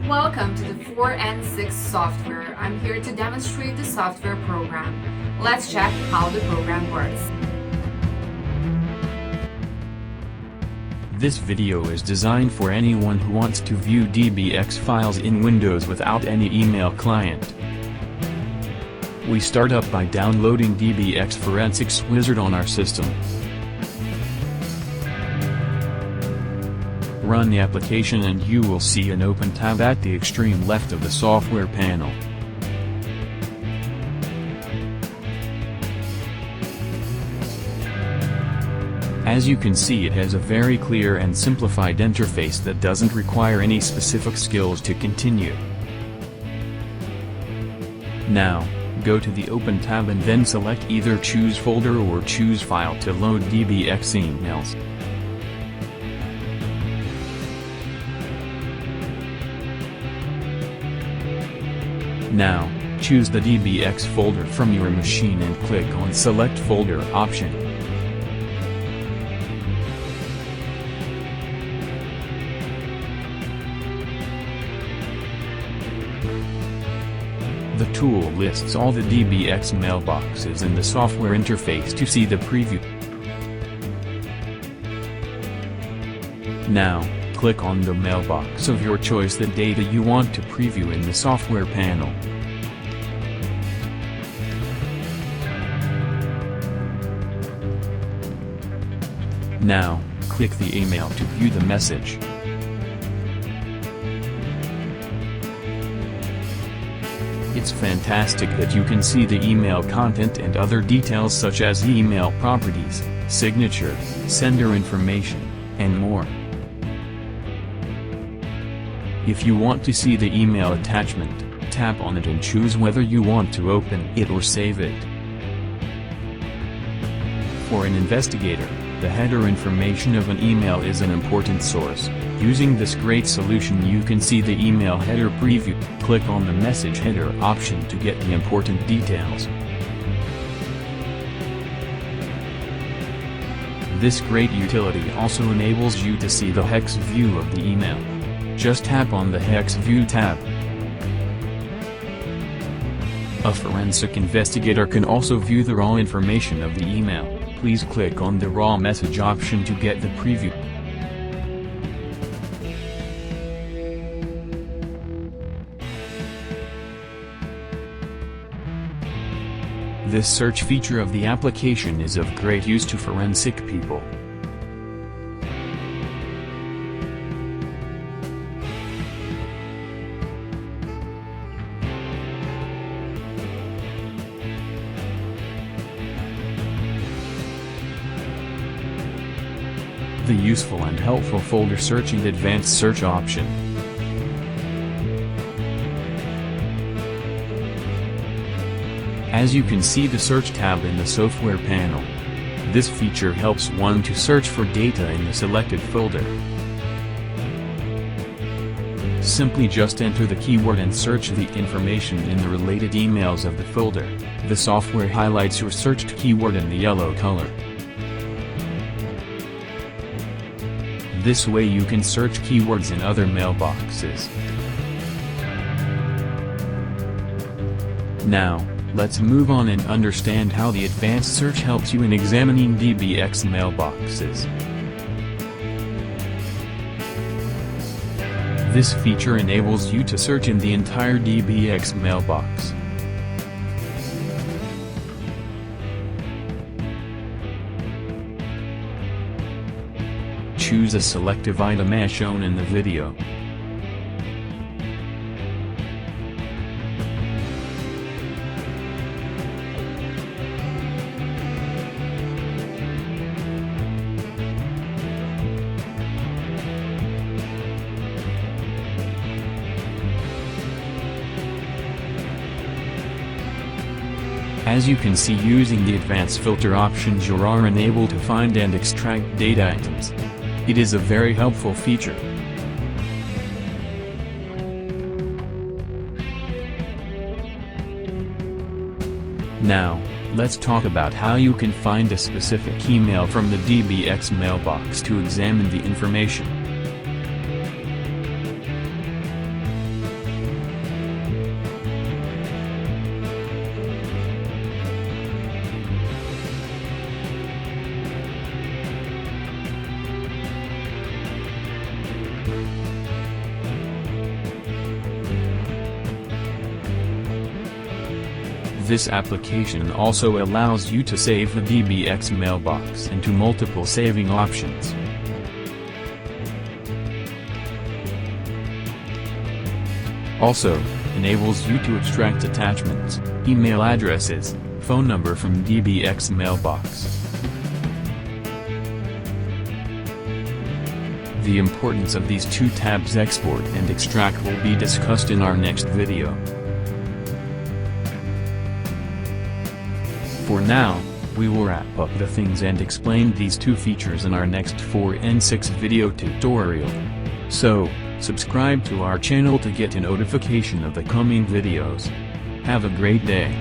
Welcome to the 4 and 6 software. I'm here to demonstrate the software program. Let's check how the program works. This video is designed for anyone who wants to view DBX files in Windows without any email client. We start up by downloading DBX Forensics Wizard on our system. Run the application and you will see an open tab at the extreme left of the software panel. As you can see, it has a very clear and simplified interface that doesn't require any specific skills to continue. Now, go to the Open tab and then select either Choose Folder or Choose File to load DBX emails. Now, choose the DBX folder from your machine and click on Select Folder option. The tool lists all the DBX mailboxes in the software interface to see the preview. Now, click on the mailbox of your choice the data you want to preview in the software panel. Now, click the email to view the message. It's fantastic that you can see the email content and other details such as email properties, signature, sender information, and more. If you want to see the email attachment, tap on it and choose whether you want to open it or save it. For an investigator, the header information of an email is an important source. Using this great solution you can see the email header preview. Click on the message header option to get the important details. This great utility also enables you to see the hex view of the email. Just tap on the Hex View tab. A forensic investigator can also view the raw information of the email. Please click on the Raw Message option to get the preview. This search feature of the application is of great use to forensic people. The useful and helpful folder search and advanced search option. As you can see the search tab in the software panel. This feature helps one to search for data in the selected folder. Simply just enter the keyword and search the information in the related emails of the folder. The software highlights your searched keyword in the yellow color. This way you can search keywords in other mailboxes. Now, let's move on and understand how the advanced search helps you in examining DBX mailboxes. This feature enables you to search in the entire DBX mailbox. Choose a selective item as shown in the video. As you can see, using the advanced filter options you are enabled to find and extract data items. It is a very helpful feature. Now, let's talk about how you can find a specific email from the DBX mailbox to examine the information. This application also allows you to save the DBX mailbox into multiple saving options. Also, enables you to extract attachments, email addresses, phone number from DBX mailbox. The importance of these two tabs, export and extract, will be discussed in our next video. For now, we will wrap up the things and explain these two features in our next 4 and 6 video tutorial. So, subscribe to our channel to get a notification of the coming videos. Have a great day.